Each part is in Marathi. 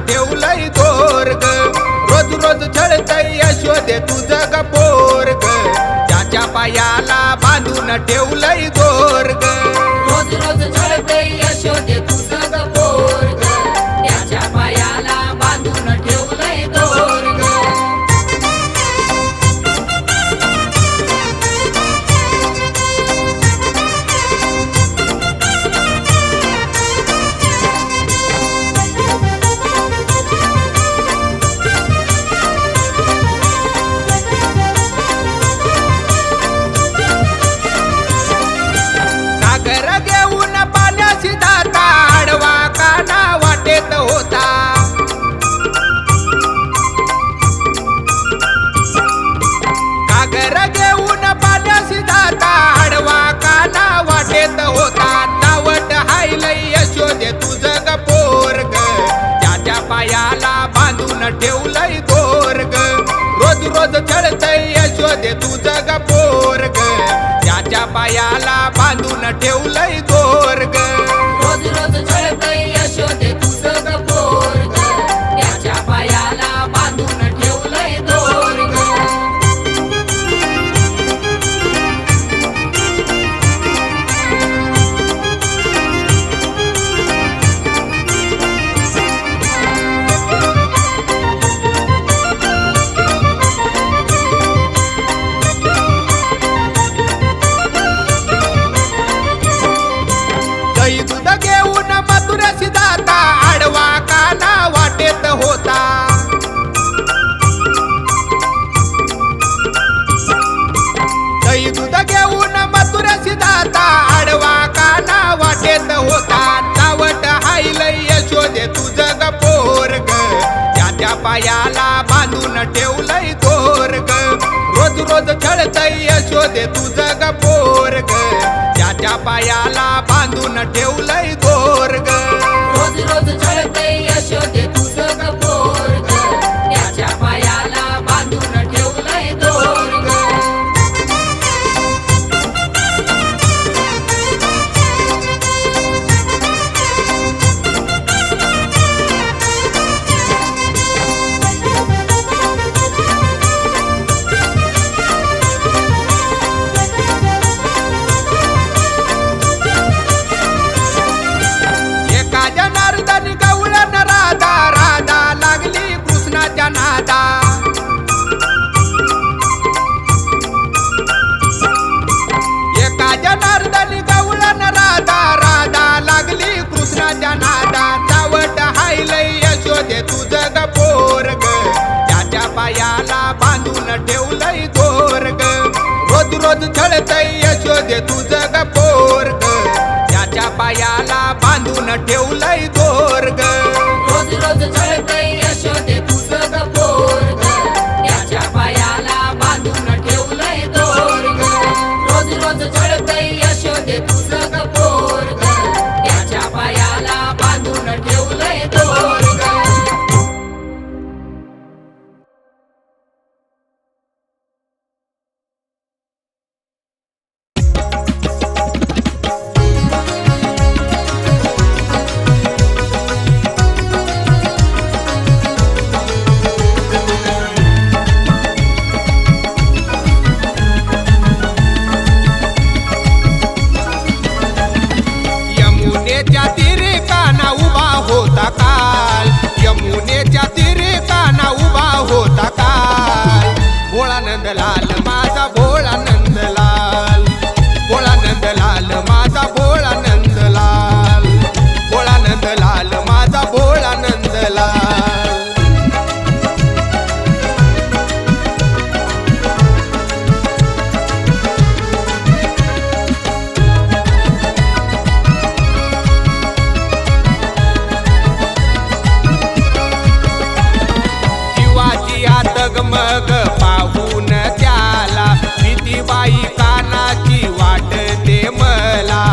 ठेवलंय दोर ग रोज रोज छळतय यशोदे तुझं ग पोर ग त्याच्या पायाला बांधून ठेवलंय दोर ग रोज रोज छळतय यशोदे तुझं ग पोर ग त्याच्या पायाला बांधून ठेवलंय दोर ग नागर घेऊन पाण्याशी जाता आडवा काना वाटेत होता नागर घेऊन पाण्याशी जाता आडवा काना वाटेत होता नावट हायलय यशोदे तुझं ग पोर ग त्याच्या पायाला बांधून ठेवलंय दोर ग रोज रोज छळतय यशोदे तुझं ग पोर ग त्याच्या पायाला बांधून ठेवलंय दोर ग रोज रोज छळतय यशोदे तुझं ग पोर ग त्याच्या पायाला बांधून ठेवलंय दोर ग दही दूध घेऊन मथुऱ्याशी जाता आडवा काना वाटेत होता दही दूध घेऊन मथुऱ्याशी जाता आडवा काना वाटेत होता नावट हायलय यशोदे तुझं ग पोर ग त्याच्या पायाला बांधून ठेवलंय दोर ग रोज रोज छळतय यशोदे तुझं ग पोर ग त्याच्या पायाला बांधून ठेवलंय दोर ग रोज रोज छळतय यशोदे तुझं ग पोर ग त्याच्या पायाला बांधून ठेवलंय दोर ग एका जनार्दनी गवळण राधा राधा लागली कृष्णाच्या नादा एका जनार्दनी गवळण राधा राधा लागली कृष्णाच्या नादा चावट हायलय यशोदे तुझं ग पोर ग त्याच्या पायाला बांधून ठेवलंय दोर ग रोज रोज छळतय यशोदे तुझं ग पोर ग त्याच्या पायाला बांधून ठेवलंय दोर ग रोज रोज छळतय यशोदे तुझं ग पोर ग त्याच्या पायाला बांधून ठेवलंय दोर ग रोज रोज छळतय यशोदे तुझं ग पोर ग त्याच्या पायाला बांधून ठेवलंय दोर ग यमुनेच्या तीरे काना उभा होता काल यमुनेच्या तीरे काना उभा होता काल भोळा नंदलाल माझा भोळा नंदलाल भोळा नंदलाल माझा भोळा नंदलाल भोळा नंदलाल माझा भोळा नंदलाल जीवाची आतगमग पाहून त्याला भीतीबाई कानाची वाटते मला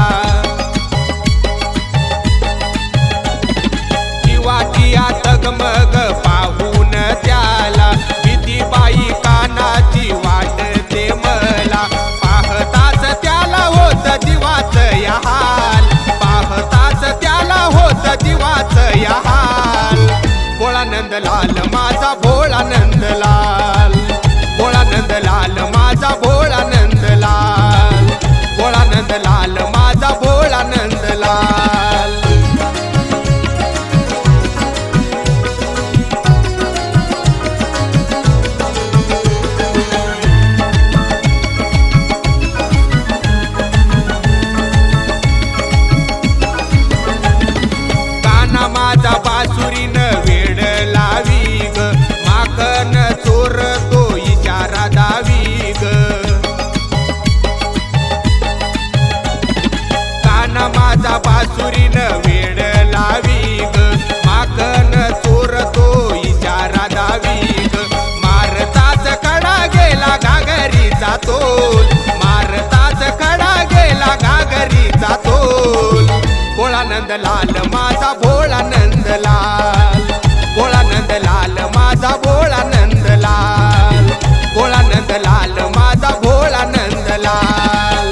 जीवाची आतगमग पाहून त्याला भीतीबाई कानाची वाटते मला पाहताच त्याला होत जीवाच या हाल पाहताच त्याला होत जीवाच या हाल नंदलाल माझा भोळा नंदलाल, भोळा नंदलाल माझा भोळा नंदलाल, भोळा नंदलाल माझा भोळा नंदलाल. काना माझा बासुरीन वेड लावी ग, माखन चोर तो इचारा दावी ग. काना माझा बासुरीन वेड लावी ग, माखन चोर तो इचारा दावी ग. मारताच खडा गेला घागरीचा तोल, मारताच खडा गेला घागरीचा तोल. भोळा नंदलाल माझा भोळा नंदलाल, भोळा नंदलाल माझा भोळा नंदलाल, भोळा नंदलाल माझा भोळा नंदलाल.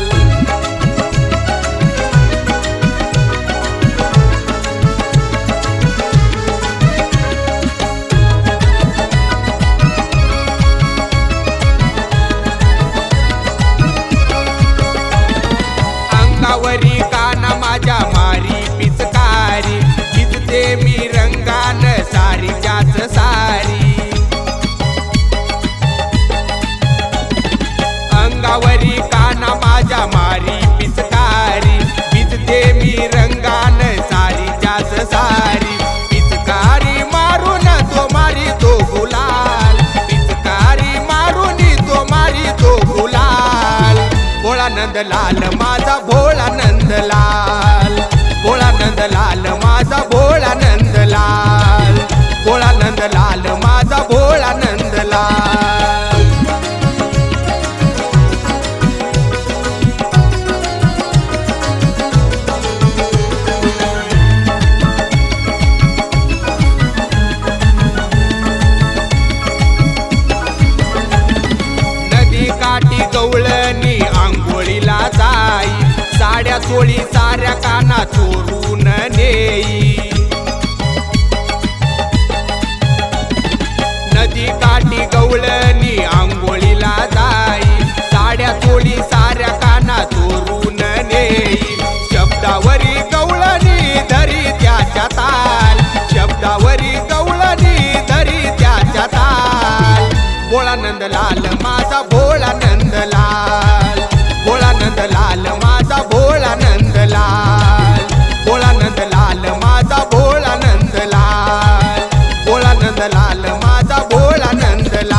अंगावरी काना माझ्या मारी पिचकारी, भिजते मी रंगान सारीच्याच सारी. अंगावरी काना माझ्या मारी पिचकारी, भिजते मी रंगान सारीच्याच सारी. पिचकारी मारून तो मारी तो गुलाल, पिचकारी मारून तो मारी तो गुलाल. भोळा नंदलाल माझा भोळा नंदलाल, भोळा नंदलाल माझा भोळा नंदलाल, भोळा नंदलाल माझा भोळा नंदलाल. नदी काठी गवळणी आंघोळीला जाई, साड्या चोळी साऱ्या काना चोरून नेई. नदी काठी गवळणी आंघोळीला जाई, साड्या चोळी साऱ्या काना चोरून नेई. शब्दावरी गवळणी धरी त्याच्या ताल, शब्दावरी गवळणी धरी त्याच्या ताल. भोळा नंदलाल माझा भोळा नंदलाल, भोळा नंदलाल माझा भोळा नंदलाल, भोळा नंदलाल माझा भोळा नंदलाल, भोळा नंदलाल माझा भोळा नंदलाल.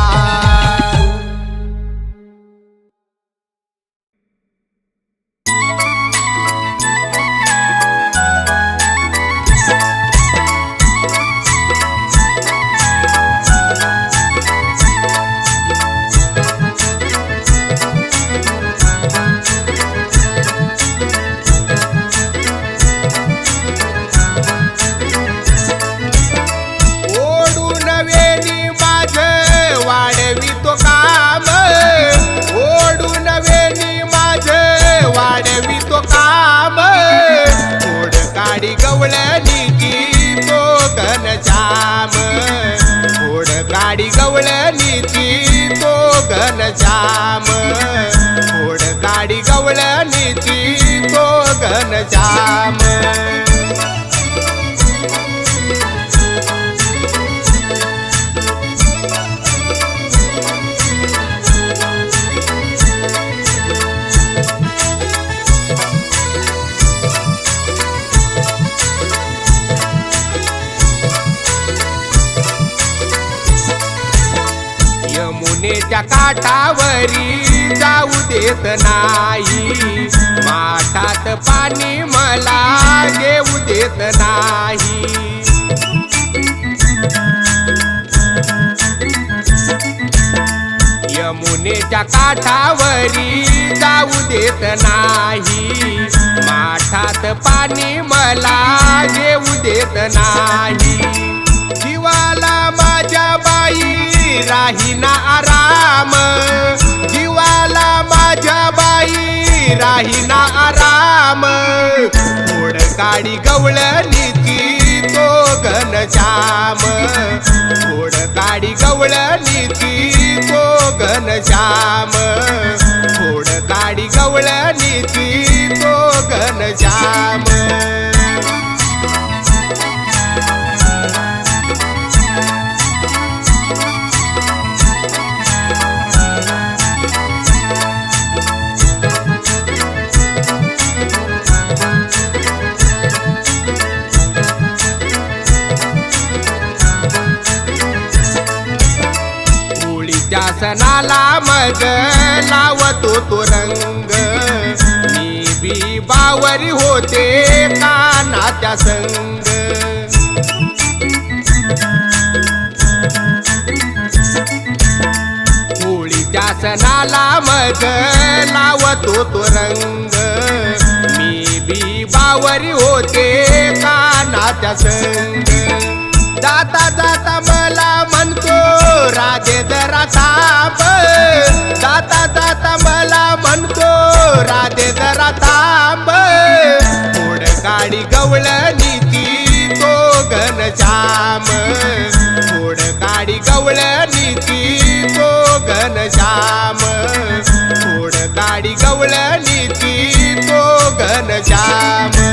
ओढून वेणी माझं वाढवितो काम, ओढून वेणी माझं वाढवितो काम. ओढ काडी गवळणीची तो घनश्याम, ओढ काडी गवळणीची तो घनश्याम, ओढ काडी गवळणीची तो घनश्याम. यमुनेच्या काठावरी जाऊ देत नाही, माठात पाणी मला घेऊ देत नाही. यमुनेच्या काठावरी जाऊ देत नाही, माठात पाणी मला घेऊ देत नाही. जीवाला माझ्या बाई राहीना आराम, जीवाला माझ्या बाई राहीना आराम. ओढ काडी गवळणीची तो घनश्याम, घनश्याम खोड काडी गवळणीची तो घनश्याम सणाला मग लावतो तो रंग मी बी बावरी होते कानाच्या संग होळीच्या सणाला मग लावतो तो रंग मी बी बावरी होते कानाच्या संग जाता जाता मला म्हणतो राधे जरा थांब जाता जाता मला म्हणतो राधे जरा थांब खोड काडी गवळणीची तो घनश्याम खोड काडी गवळणीची तो घनश्याम खोड काडी गवळणीची तो घनश्याम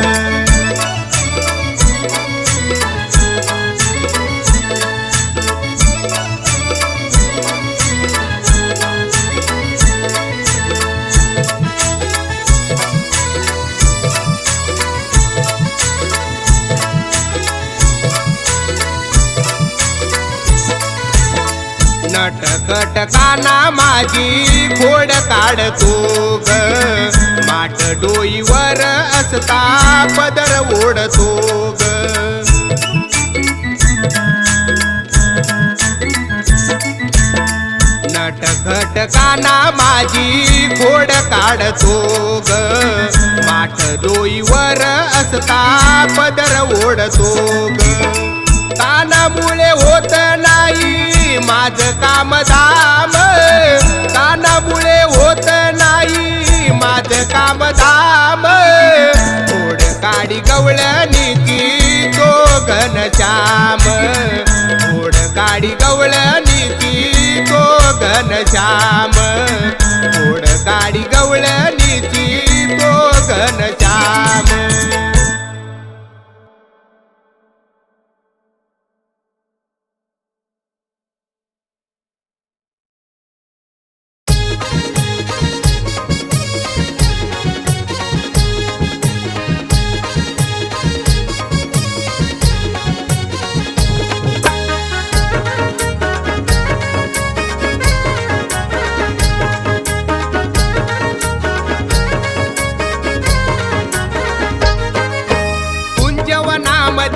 नटखट काना माझी खोड काढतो ग माठ डोईवर असता पदर ओढतो ग नटखट काना माझी खोड काढतो ग माठ डोईवर असता पदर ओढतो ग कानामुळे होत नाही माझ काम धाम कानामुळे होत नाही माझ काम धाम खोड काडी गवळणीची तो घनश्याम खोड काडी गवळणीची तो घनश्याम खोड काडी गवळणीची तो घनश्याम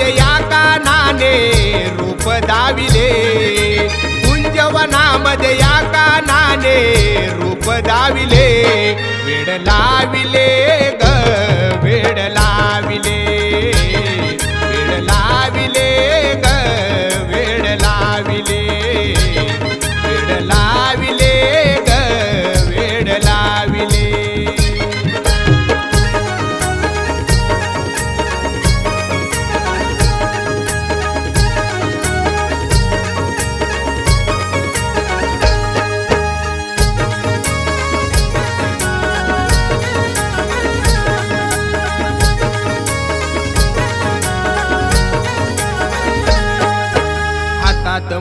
या कानाने रूप दाविले कुंजवनामध्ये या कानाने रूप दाविले वेड लाविले ग वेड लाविले वेड लाविले ग वेड लाविले वेड लाविले ग वेड लाविले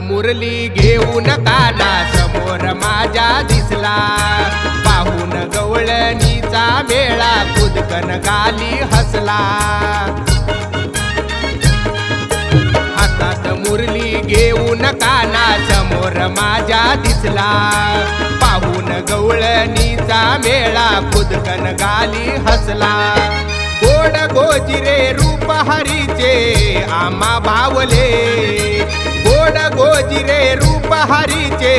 मुरली घेऊन काना समोर माझ्या दिसला पाहून गवळणीचा मेळा खुदकन गाली हसला हातात मुरली घेऊन काना समोर माझ्या दिसला पाहून गवळणीचा मेळा खुदकन गाली हसला गोड गोजिरे रूप हरीचे आम्हा भावले गोड गोजिरे रूप हरीचे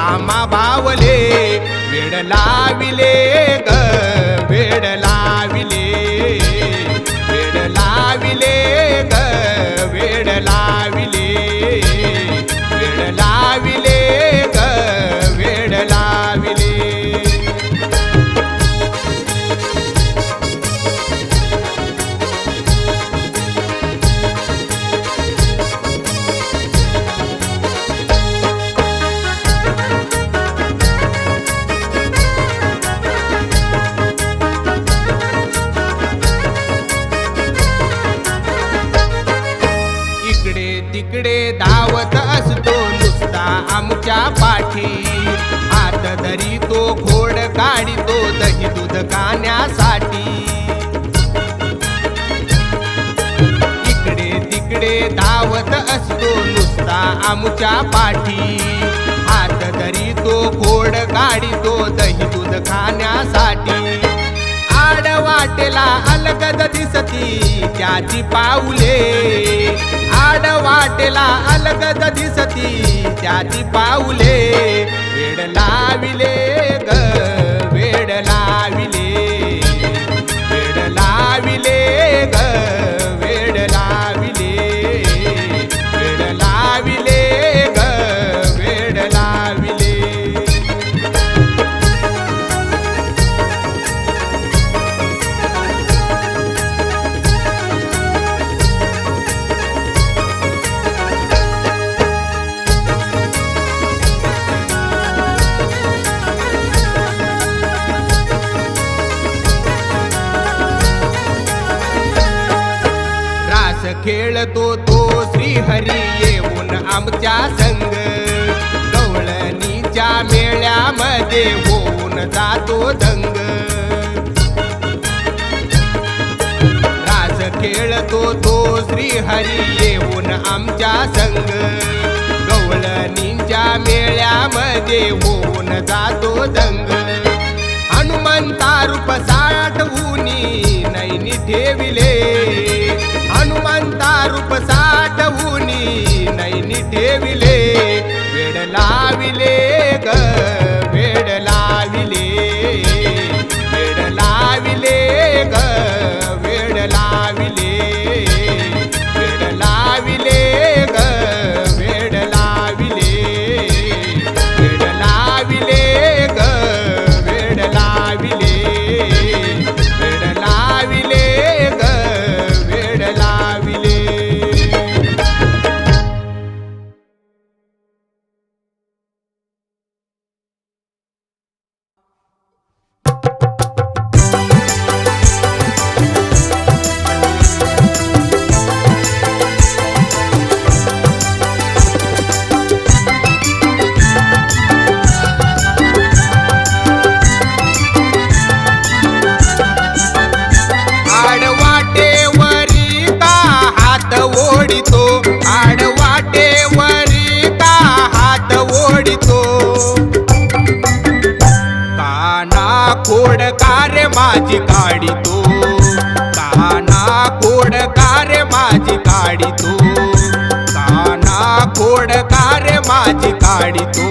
आम्हा भावले वेड लाविले ग वेड लाविले वेड लाविले ग वेड लाविले वेड लाविले ग वेड लाविले नुसता आमच्या पाठी, हात धरी तो घोड काढितो दही दूध काण्यासाठी. इकडे तिकडे धावत असतो नुसता आमच्या पाठी, हात धरी तो घोड काढितो दही दूध खाण्यासाठी. आडवाटेला अलगद दिसती त्याची पाऊले, आडवाटेला अलगद दिसती त्याची पाऊले. वेड लाविले ग वेड लाविले, वेड लाविले ग वेड लाविले, वेड लाविले ग वेड लाविले. खेळतो तो श्रीहरी येऊन आमच्या संग, गवळणीच्या मेळ्यामध्ये होऊन जातो दंग. रास खेळतो तो श्रीहरी येऊन आमच्या संग, गवळणीच्या मेळ्यामध्ये होऊन जातो दंग. हनुमंता रूप साठवूनी नैनी ठेविले, हनुमंता रूप साठवूनी नैनी ठेविले. वेड लाविले ग वेड लाविले, वेड लाविले ग वेड लाविले, वेड लाविले ग वेड लाविले, वेड लाविले ग वेड लाविले, वेड लाविले ग वेड लाविले. आडवाटेवरी का हात ओढितो, आडवाटेवरी का हात ओढितो. काना खोड कार माझी काढितो, काना खोड कार माझी काढितो, काना खोड कार माझी काढितो.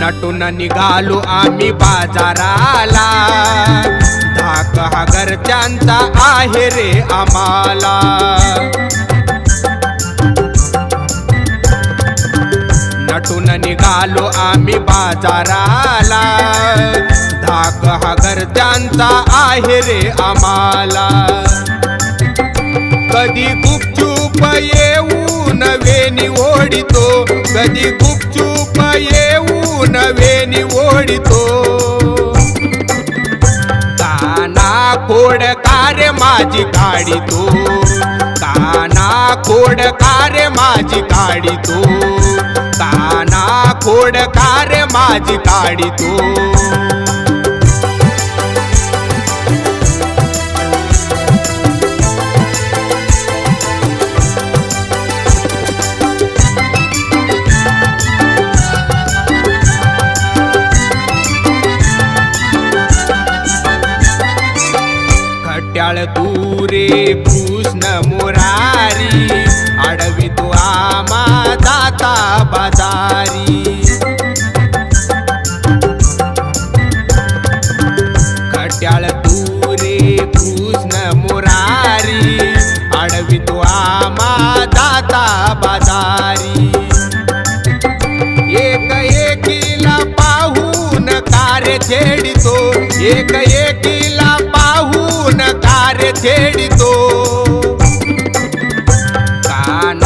नटून निघालो आम्ही बाजाराला, धाक हा घरच्यांचा आहे रे आम्हाला. नटून निघालो आम्ही बाजाराला, धाक हा घरच्यांचा आहे रे आम्हाला. कधी गुपचूप येऊन वेणी ओढितो, कधी गुपचूप येऊन वेणी ओढितो. काना खोड कार माझी काढितो, काना खोड कार माझी काढितो, काना खोड कार माझी काढितो. खट्याळ दूरे कृष्ण मुरारी, अडवितो आमा जाता बाजारी. खट्याळ दूरे कृष्ण मुरारी, अडवितो आमा जाता बाजारी. एक एकीला पाहून कार्य छेडितो, एक एकीला पाहून कार्य छेडितो. कान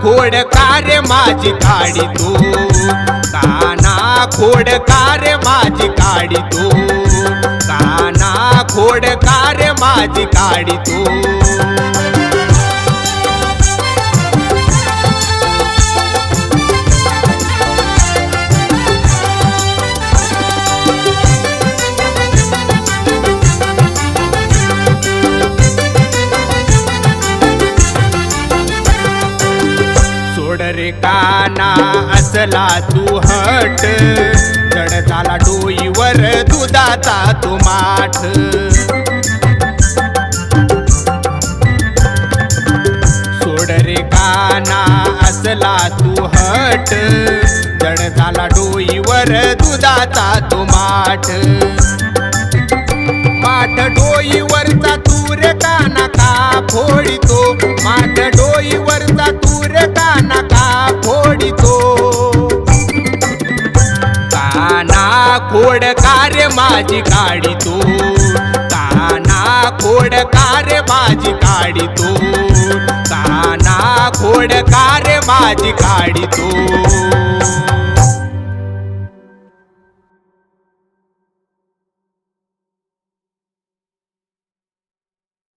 खोड कार माझी काढी तो काना खोड कार माझी काढी तो काना खोड कार माझी काढी तो सोड रे काना असला तू हट चढ झाला डोईवर दुधाचा तो माठ सोड रे काना असला तू हट चढ झाला डोईवर दुधाचा तो माठ माठ डोईवरचा तूर काना का फोडितो माठ डोईवरचा तूर काना का फोडितो काना खोड कार माझी काढितो काना खोड कार माझी काढितो काना खोड कार माझी काढितो